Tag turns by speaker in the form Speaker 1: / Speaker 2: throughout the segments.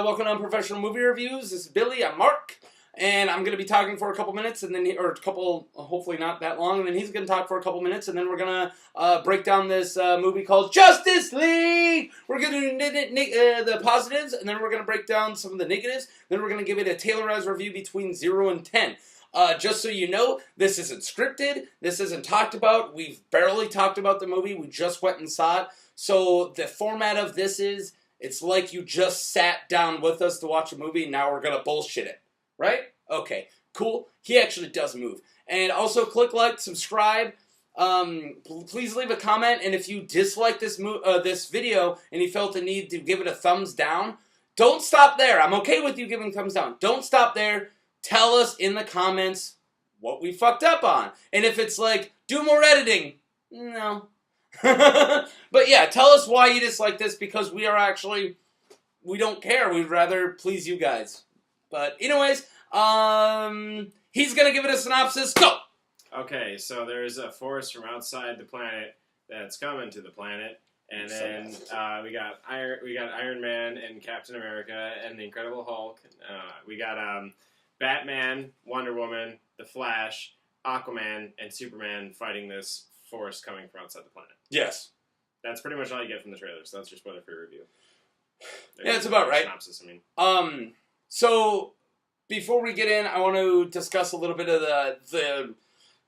Speaker 1: welcome to Unprofessional Movie Reviews. This is Billy, I'm Mark, and I'm going to be talking for a couple minutes, and then, hopefully not that long, and then he's going to talk for a couple minutes, and then we're going to break down this movie called Justice League! We're going to do the positives, and then we're going to break down some of the negatives, then we're going to give it a tailorized review between 0 and 10. Just so you know, this isn't scripted, this isn't talked about, we've barely talked about the movie, we just went and saw it, so the format of this is, it's like you just sat down with us to watch a movie, and now we're going to bullshit it. Right? Okay, cool. He actually does move. And also, click like, subscribe. Please leave a comment, and if you dislike this video, and you felt the need to give it a thumbs down, don't stop there. I'm okay with you giving thumbs down. Don't stop there. Tell us in the comments what we fucked up on. And if it's like, do more editing, no. But yeah, tell us why you dislike this, because we don't care. We'd rather please you guys. But anyways, he's gonna give it a synopsis. Go!
Speaker 2: Okay, so there's a force from outside the planet that's coming to the planet, and then we got Iron Man and Captain America and the Incredible Hulk. We got Batman, Wonder Woman, The Flash, Aquaman, and Superman fighting this force coming from outside the planet.
Speaker 1: Yes.
Speaker 2: That's pretty much all you get from the trailer, so that's your spoiler-free review.
Speaker 1: Yeah, it's about right.
Speaker 2: Synopsis, I mean.
Speaker 1: So, before we get in, I want to discuss a little bit of the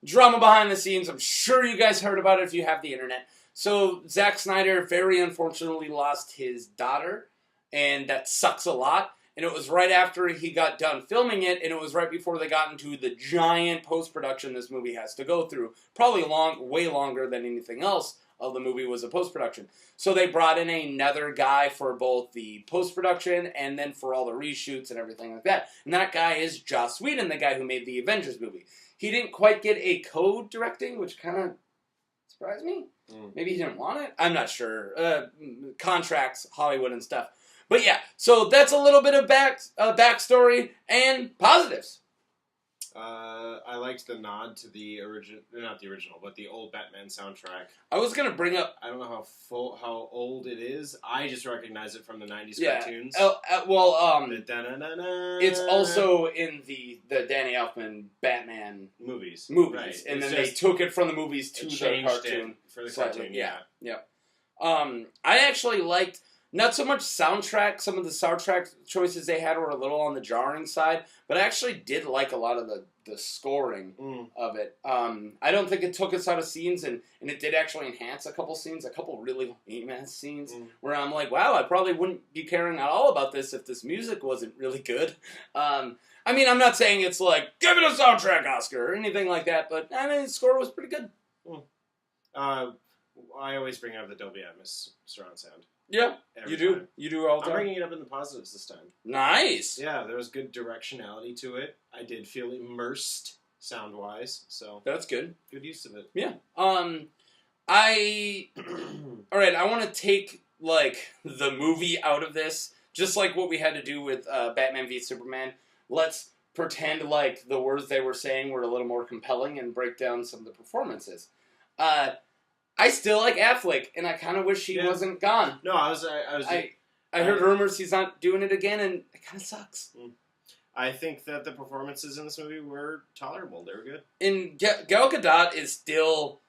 Speaker 1: drama behind the scenes. I'm sure you guys heard about it if you have the internet. So, Zack Snyder very unfortunately lost his daughter, and that sucks a lot. And it was right after he got done filming it, and it was right before they got into the giant post-production this movie has to go through. Probably way longer than anything else of the movie was a post-production. So they brought in another guy for both the post-production and then for all the reshoots and everything like that. And that guy is Joss Whedon, the guy who made the Avengers movie. He didn't quite get a co-directing, which kind of surprised me. Maybe he didn't want it? I'm not sure. Contracts, Hollywood and stuff. But yeah, so that's a little bit of backstory and positives.
Speaker 2: I liked the nod to the original, not the original, but the old Batman soundtrack.
Speaker 1: I was gonna bring up.
Speaker 2: I don't know how old it is. I just recognize it from the '90s cartoons.
Speaker 1: It's also in the Danny Elfman Batman
Speaker 2: movies,
Speaker 1: right. And then they took it from the movies to the cartoon
Speaker 2: for the cartoon. Yeah.
Speaker 1: I actually liked. Not so much soundtrack. Some of the soundtrack choices they had were a little on the jarring side, but I actually did like a lot of the scoring of it. I don't think it took us out of scenes, and it did actually enhance a couple scenes, a couple really lame-ass scenes, where I'm like, wow, I probably wouldn't be caring at all about this if this music wasn't really good. I mean, I'm not saying it's like, give it a soundtrack Oscar or anything like that, but I mean, the score was pretty good.
Speaker 2: I always bring up the Dolby Atmos surround sound.
Speaker 1: Yeah, you do.
Speaker 2: Time.
Speaker 1: You do all the time.
Speaker 2: I'm bringing it up in the positives this time.
Speaker 1: Nice.
Speaker 2: Yeah, there was good directionality to it. I did feel immersed sound-wise, so
Speaker 1: that's good.
Speaker 2: Good use of it.
Speaker 1: Yeah. All right. I want to take like the movie out of this, just like what we had to do with Batman v Superman. Let's pretend like the words they were saying were a little more compelling and break down some of the performances. I still like Affleck, and I kind of wish he wasn't gone.
Speaker 2: No, I
Speaker 1: heard rumors he's not doing it again, and it kind of sucks.
Speaker 2: I think that the performances in this movie were tolerable. They were good.
Speaker 1: And Gal Gadot is still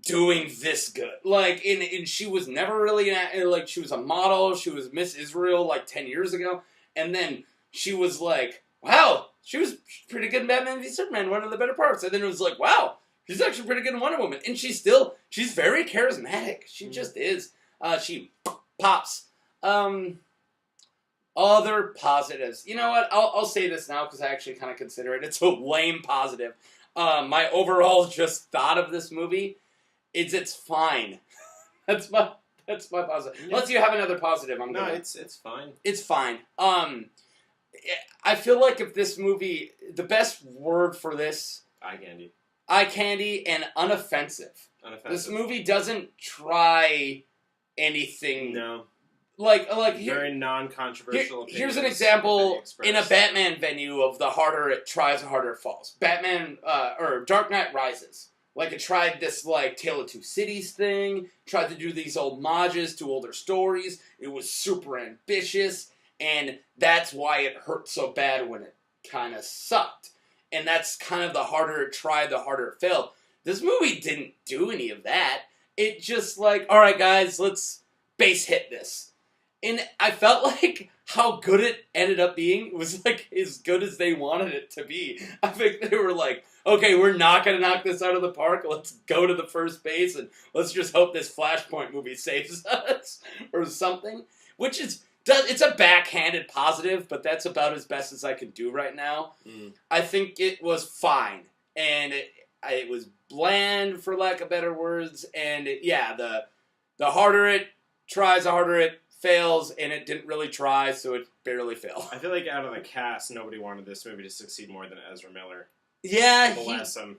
Speaker 1: doing this good. Like, and she was never really, like, she was a model. She was Miss Israel, like, 10 years ago. And then she was like, wow, she was pretty good in Batman v Superman, one of the better parts. And then it was like, wow. She's actually pretty good in Wonder Woman. And she's very charismatic. She just is. She pops. Other positives. You know what? I'll say this now because I actually kind of consider it. It's a lame positive. My overall just thought of this movie is it's fine. That's my positive. Yeah. Unless you have another positive,
Speaker 2: it's fine.
Speaker 1: It's fine. I feel like if this movie, the best word for this, eye candy and unoffensive. This movie doesn't try anything.
Speaker 2: No.
Speaker 1: Like
Speaker 2: very non-controversial.
Speaker 1: Here's an example in a Batman venue of the harder it tries, the harder it falls. Batman or Dark Knight Rises. Like it tried this like Tale of Two Cities thing. Tried to do these homages to older stories. It was super ambitious. And that's why it hurt so bad when it kind of sucked. And that's kind of the harder it tried, the harder it failed. This movie didn't do any of that. It just like, all right, guys, let's base hit this. And I felt like how good it ended up being was like as good as they wanted it to be. I think they were like, okay, we're not going to knock this out of the park. Let's go to the first base and let's just hope this Flashpoint movie saves us or something. Which is, it's a backhanded positive, but that's about as best as I can do right now. I think it was fine. And it was bland, for lack of better words. And the harder it tries, the harder it fails, and it didn't really try, so it barely failed.
Speaker 2: I feel like out of the cast, nobody wanted this movie to succeed more than Ezra Miller.
Speaker 1: Yeah,
Speaker 2: Bless him.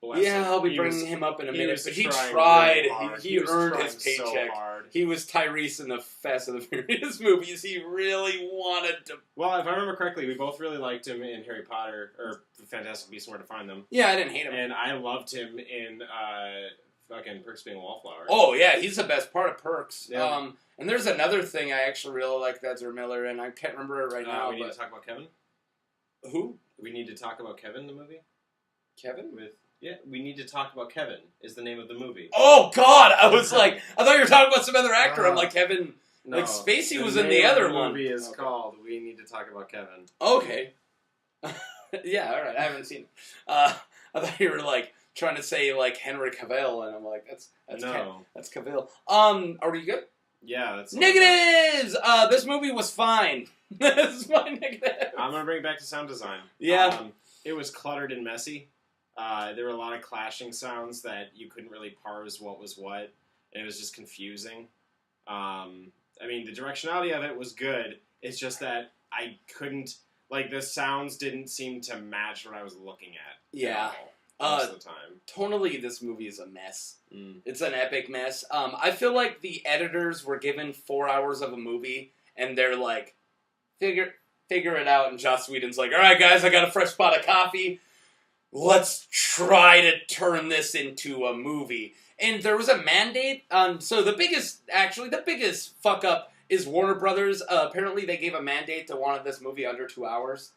Speaker 1: I'll be bringing him up in a minute, but he tried.
Speaker 2: Really
Speaker 1: he earned his paycheck.
Speaker 2: So hard.
Speaker 1: He was Tyrese in the Fast and the Furious movies. He really wanted to.
Speaker 2: Well, if I remember correctly, we both really liked him in Harry Potter, or The Fantastic Beasts and Where to Find Them.
Speaker 1: Yeah, I didn't hate him.
Speaker 2: And I loved him in fucking Perks Being a Wallflower.
Speaker 1: Oh, yeah, he's the best part of Perks.
Speaker 2: Yeah.
Speaker 1: And there's another thing I actually really like with Ezra Miller, and I can't remember it right now.
Speaker 2: We need to talk about Kevin?
Speaker 1: Who?
Speaker 2: We need to talk about Kevin, the movie?
Speaker 1: Kevin?
Speaker 2: We need to talk about Kevin is the name of the movie.
Speaker 1: Oh, God! I was like, I thought you were talking about some other actor. I'm like, Kevin...
Speaker 2: No,
Speaker 1: like, Spacey was in the other one.
Speaker 2: The movie is called We Need to Talk About Kevin.
Speaker 1: Okay. Yeah, alright, I haven't seen it. I thought you were, like, trying to say, like, Henry Cavill, and I'm like, that's Cavill. Are we good?
Speaker 2: Yeah, that's...
Speaker 1: Negatives! This movie was fine. This is my negative.
Speaker 2: I'm gonna bring it back to sound design.
Speaker 1: Yeah.
Speaker 2: It was cluttered and messy. There were a lot of clashing sounds that you couldn't really parse what was what, and it was just confusing. I mean, the directionality of it was good. It's just that I couldn't... Like, the sounds didn't seem to match what I was looking at.
Speaker 1: Yeah.
Speaker 2: Most of the time.
Speaker 1: Tonally, this movie is a mess. It's an epic mess. I feel like the editors were given 4 hours of a movie, and they're like, figure it out, and Joss Whedon's like, alright guys, I got a fresh pot of coffee. Let's try to turn this into a movie. And there was a mandate. So the biggest fuck up is Warner Brothers. Apparently they gave a mandate to wanted this movie under 2 hours.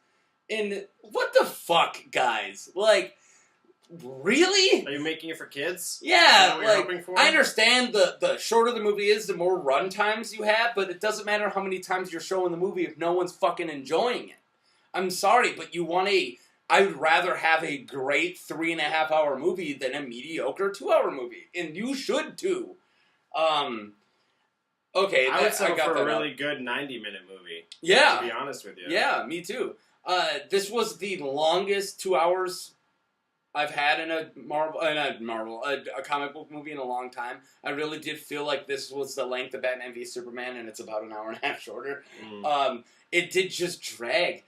Speaker 1: And what the fuck, guys? Like, really?
Speaker 2: Are you making it for kids?
Speaker 1: Yeah,
Speaker 2: what you're hoping for?
Speaker 1: I understand the shorter the movie is, the more run times you have, but it doesn't matter how many times you're showing the movie if no one's fucking enjoying it. I'm sorry, but I would rather have a great 3.5 hour movie than a mediocre 2 hour movie. And you should too. Okay,
Speaker 2: I would settle for a really
Speaker 1: up.
Speaker 2: good 90-minute movie.
Speaker 1: Yeah.
Speaker 2: To be honest with you.
Speaker 1: Yeah, me too. This was the longest 2 hours I've had in a comic book movie in a long time. I really did feel like this was the length of Batman v Superman, and it's about an hour and a half shorter. It did just drag.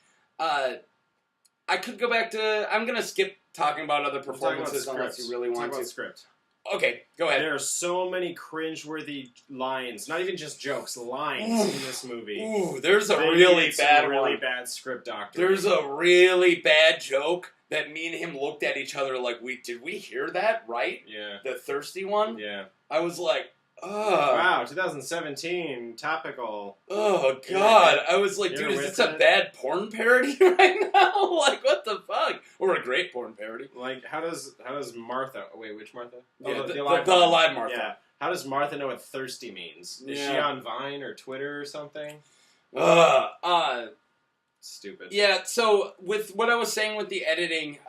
Speaker 1: I could go back to... I'm going to skip talking about other performances unless you really want to.
Speaker 2: Script.
Speaker 1: Okay, go ahead.
Speaker 2: There are so many cringeworthy lines, not even just jokes, lines in this movie.
Speaker 1: Ooh, there's a really
Speaker 2: bad script doctor.
Speaker 1: There's a really bad joke that me and him looked at each other like, did we hear that right?
Speaker 2: Yeah.
Speaker 1: The thirsty one?
Speaker 2: Yeah.
Speaker 1: I was like,
Speaker 2: wow, 2017, topical.
Speaker 1: Oh, God. I was like, dude, is this a bad porn parody right now? Like, what the fuck? Or a great porn parody.
Speaker 2: Like, how does Martha... Wait, which Martha?
Speaker 1: Yeah, the alive Martha.
Speaker 2: Yeah. How does Martha know what thirsty means? Is she on Vine or Twitter or something? Stupid.
Speaker 1: Yeah, so with what I was saying with the editing,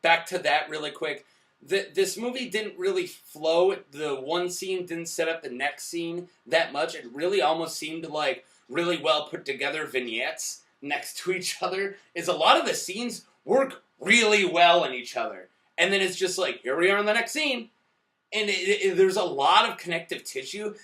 Speaker 1: back to that really quick... This movie didn't really flow. The one scene didn't set up the next scene that much. It really almost seemed like really well put together vignettes next to each other. A lot of the scenes work really well in each other. And then it's just like, here we are in the next scene. And there's a lot of connective tissue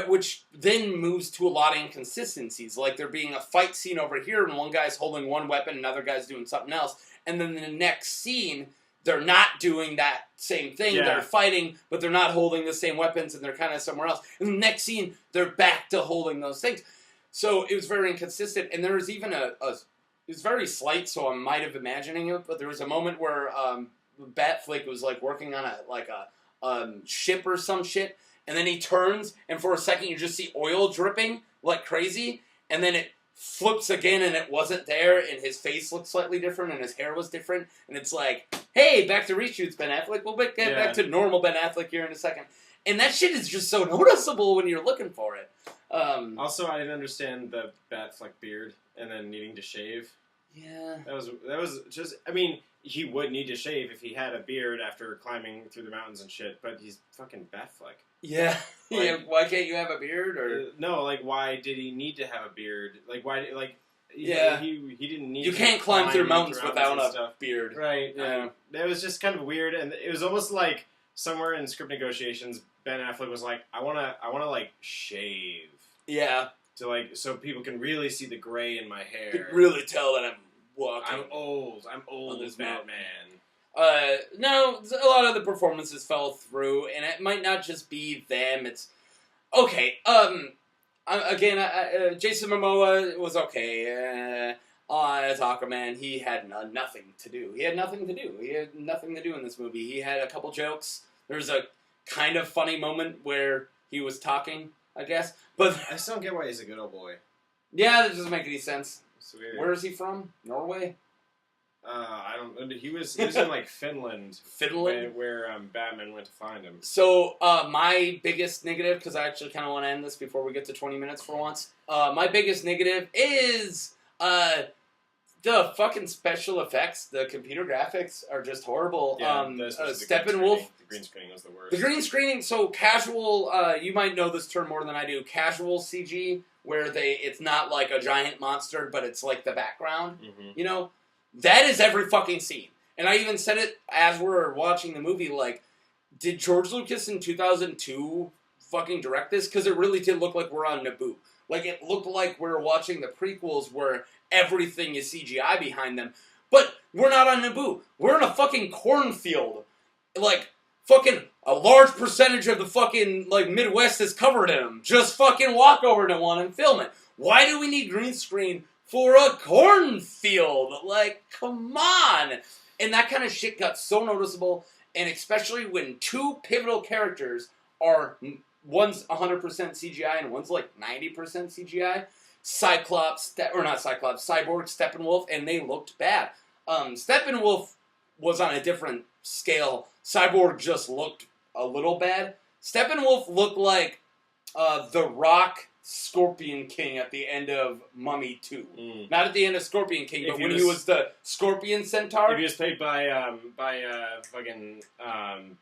Speaker 1: which then moves to a lot of inconsistencies. Like there being a fight scene over here and one guy's holding one weapon and another guy's doing something else. And then the next scene... they're not doing that same thing. Yeah. They're fighting, but they're not holding the same weapons, and they're kind of somewhere else. And the next scene, they're back to holding those things. So it was very inconsistent. And there was even it was very slight, so I might have imagining it, but there was a moment where Batfleck was like working on a ship or some shit, and then he turns, and for a second you just see oil dripping like crazy, and then it flips again and it wasn't there, and his face looked slightly different and his hair was different, and it's like, hey, back to reshoots Ben Affleck. We'll get back to normal Ben Affleck here in a second. And that shit is just so noticeable when you're looking for it.
Speaker 2: Also, I didn't understand the Batfleck beard and then needing to shave.
Speaker 1: Yeah.
Speaker 2: That was just, I mean, he would need to shave if he had a beard after climbing through the mountains and shit, but he's fucking Batfleck.
Speaker 1: Yeah.
Speaker 2: Like,
Speaker 1: yeah. Why can't you have a beard? Or
Speaker 2: no, like, why did he need to have a beard? Like, why, like,
Speaker 1: yeah.
Speaker 2: he didn't need
Speaker 1: you
Speaker 2: to
Speaker 1: can't climb through mountains without a
Speaker 2: stuff.
Speaker 1: beard.
Speaker 2: Right.
Speaker 1: Yeah.
Speaker 2: That was just kind of weird, and it was almost like somewhere in script negotiations, Ben Affleck was like, I wanna like shave.
Speaker 1: Yeah.
Speaker 2: To like, so people can really see the gray in my hair.
Speaker 1: You can really tell that I'm walking.
Speaker 2: I'm old as Batman.
Speaker 1: No, a lot of the performances fell through, and it might not just be them. It's okay. Jason Momoa was okay. As Aquaman, he had nothing to do. He had nothing to do in this movie. He had a couple jokes. There's a kind of funny moment where he was talking, I guess. But
Speaker 2: I still don't get why he's a good old boy.
Speaker 1: Yeah, that doesn't make any sense.
Speaker 2: It's weird.
Speaker 1: Where is he from? Norway?
Speaker 2: I don't. He was in like Finland.
Speaker 1: Finland,
Speaker 2: where Batman went to find him.
Speaker 1: So my biggest negative, because I actually kind of want to end this before we get to 20 minutes for once. My biggest negative is the fucking special effects. The computer graphics are just horrible.
Speaker 2: Yeah,
Speaker 1: Steppenwolf.
Speaker 2: The green screening was the worst.
Speaker 1: The green screening. So casual. You might know this term more than I do. Casual CG, where it's not like a giant monster, but it's like the background.
Speaker 2: Mm-hmm.
Speaker 1: You know. That is every fucking scene. And I even said it as we're watching the movie, like, did George Lucas in 2002 fucking direct this? Because it really did look like we're on Naboo. Like, it looked like we're watching the prequels where everything is CGI behind them. But we're not on Naboo. We're in a fucking cornfield. Like, fucking a large percentage of the fucking, like, Midwest is covered in them. Just fucking walk over to one and film it. Why do we need green screen for a cornfield? Like, come on! And that kind of shit got so noticeable, and especially when two pivotal characters are, one's 100% CGI and one's like 90% CGI. Cyborg, Steppenwolf, and they looked bad. Steppenwolf was on a different scale. Cyborg just looked a little bad. Steppenwolf looked like The Rock Scorpion King at the end of Mummy 2. Not at the end of Scorpion King, but when he was the Scorpion Centaur.
Speaker 2: If he was played by fucking Liam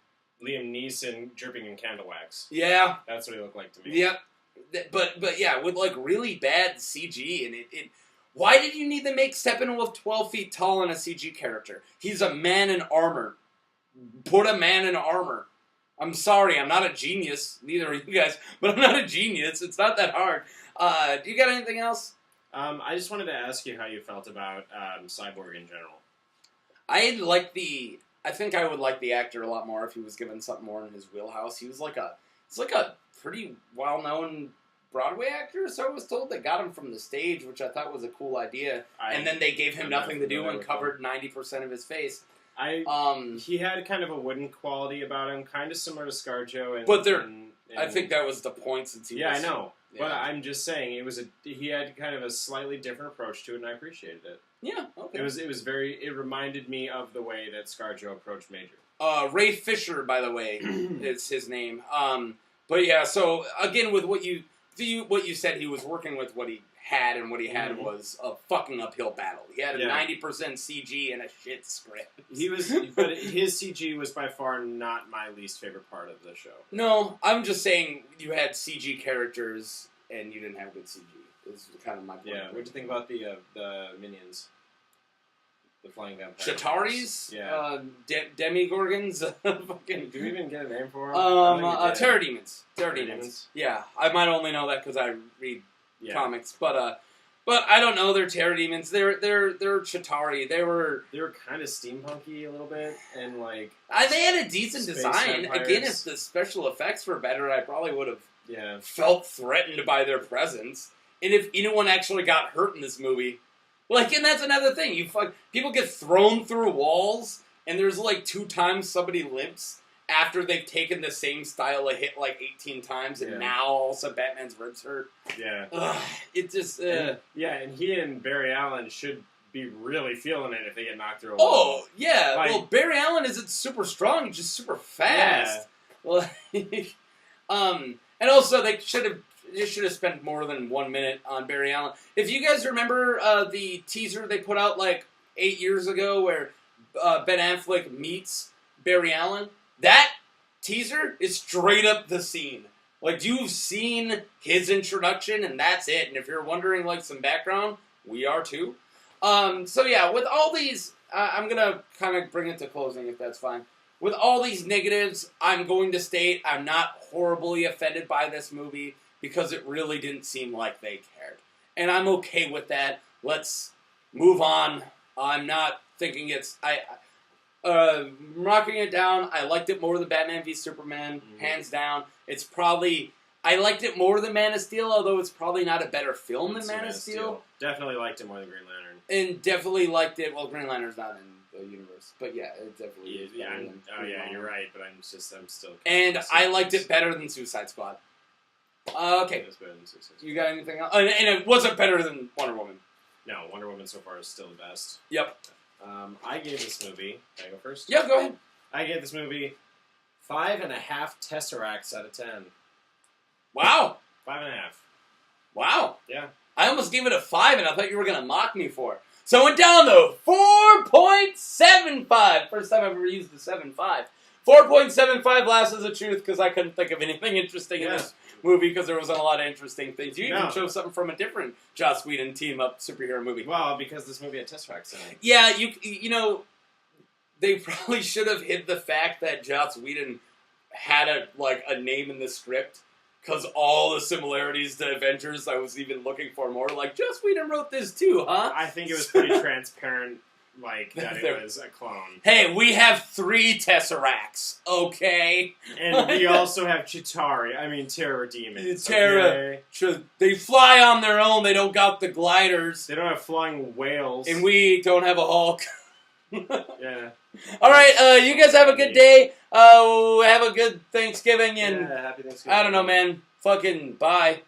Speaker 2: Neeson dripping in candle wax.
Speaker 1: Yeah.
Speaker 2: That's what he looked like to me.
Speaker 1: Yep. But yeah, with like really bad CG, and it why did you need to make Steppenwolf 12 feet tall in a CG character? He's a man in armor. Put a man in armor. I'm sorry, I'm not a genius. Neither are you guys, but I'm not a genius. It's not that hard. Do you got anything else?
Speaker 2: I just wanted to ask you how you felt about Cyborg in general.
Speaker 1: I think I would like the actor a lot more if he was given something more in his wheelhouse. He's like a pretty well-known Broadway actor, so I was told. They got him from the stage, which I thought was a cool idea. And then they gave him nothing to do and covered 90% of his face.
Speaker 2: He had kind of a wooden quality about him, kind of similar to ScarJo.
Speaker 1: I think that was the point since he was...
Speaker 2: I know. Yeah. But I'm just saying, he had kind of a slightly different approach to it, and I appreciated it.
Speaker 1: Yeah, okay.
Speaker 2: It reminded me of the way that ScarJo approached Major.
Speaker 1: Ray Fisher, by the way, is his name. But yeah, so again, with what you said, he was working with what he had, and what he had was a fucking uphill battle. He had a 90% CG and a shit script.
Speaker 2: But his CG was by far not my least favorite part of the show.
Speaker 1: No, I'm just saying you had CG characters and you didn't have good CG. Is kind of my point.
Speaker 2: Yeah, what'd you think about the minions? The flying vampires.
Speaker 1: Chitaris?
Speaker 2: Yeah.
Speaker 1: Demigorgons?
Speaker 2: Fucking. Do we even get a name for them?
Speaker 1: Terrademons. Terrademons. Yeah, I might only know that because I read comics, but I don't know. They're Terrademons. They're Chitauri. They were
Speaker 2: kind of steampunky a little bit, and like
Speaker 1: they had a decent design.
Speaker 2: Vampires.
Speaker 1: Again, if the special effects were better, I probably would have felt threatened by their presence. And if anyone actually got hurt in this movie, like, and that's another thing. People get thrown through walls, and there's like 2 times somebody limps, after they've taken the same style of hit like 18 times, and now all of a sudden Batman's ribs hurt.
Speaker 2: Yeah.
Speaker 1: It just...
Speaker 2: And he and Barry Allen should be really feeling it if they get knocked through a wall.
Speaker 1: Oh, yeah.
Speaker 2: Like,
Speaker 1: well, Barry Allen isn't super strong, he's just super fast. Yeah. Well, and also they should have spent more than 1 minute on Barry Allen. If you guys remember the teaser they put out like 8 years ago where Ben Affleck meets Barry Allen, that teaser is straight up the scene. Like, you've seen his introduction, and that's it. And if you're wondering, like, some background, we are too. So yeah, with all these, I'm gonna kind of bring it to closing if that's fine. With all these negatives, I'm going to state I'm not horribly offended by this movie because it really didn't seem like they cared. And I'm okay with that. Let's move on. I'm not thinking it's... knocking it down, I liked it more than Batman v Superman, hands down. It's probably... I liked it more than Man of Steel, although it's probably not a better film than Man of Steel.
Speaker 2: Definitely liked it more than Green Lantern.
Speaker 1: And definitely liked it... Well, Green Lantern's not in the universe. But yeah, it definitely is better than Green Lantern.
Speaker 2: You're right, but I'm still...
Speaker 1: And I liked it better than Suicide Squad. Okay.
Speaker 2: It was better than Suicide Squad.
Speaker 1: You got anything else? And it wasn't better than Wonder Woman.
Speaker 2: No, Wonder Woman so far is still the best.
Speaker 1: Yep.
Speaker 2: I gave this movie... Can I go first?
Speaker 1: Yeah, go ahead.
Speaker 2: I gave this movie 5.5 Tesseracts out of 10.
Speaker 1: Wow.
Speaker 2: 5.5.
Speaker 1: Wow.
Speaker 2: Yeah.
Speaker 1: I almost gave it a 5, and I thought you were going to mock me for it. So it went down, though. 4.75. First time I've ever used the 7.5. 4.75 Last is the truth, because I couldn't think of anything interesting in this movie, because there wasn't a lot of interesting things. You even chose something from a different Joss Whedon team-up superhero movie.
Speaker 2: Well, because this movie had Tesseracts in it.
Speaker 1: Yeah, you know, they probably should have hid the fact that Joss Whedon had a name in the script, because all the similarities to Avengers I was even looking for more. Like, Joss Whedon wrote this too, huh?
Speaker 2: I think it was pretty transparent, that it was a clone.
Speaker 1: Hey, we have 3 Tesseracts, okay?
Speaker 2: And we also have Terror Demons.
Speaker 1: Terror. Okay? They fly on their own, they don't got the gliders.
Speaker 2: They don't have flying whales.
Speaker 1: And we don't have a Hulk.
Speaker 2: Yeah.
Speaker 1: Alright, you guys have a good day. Have a good Thanksgiving, and
Speaker 2: happy Thanksgiving.
Speaker 1: I don't know, man. Fucking bye.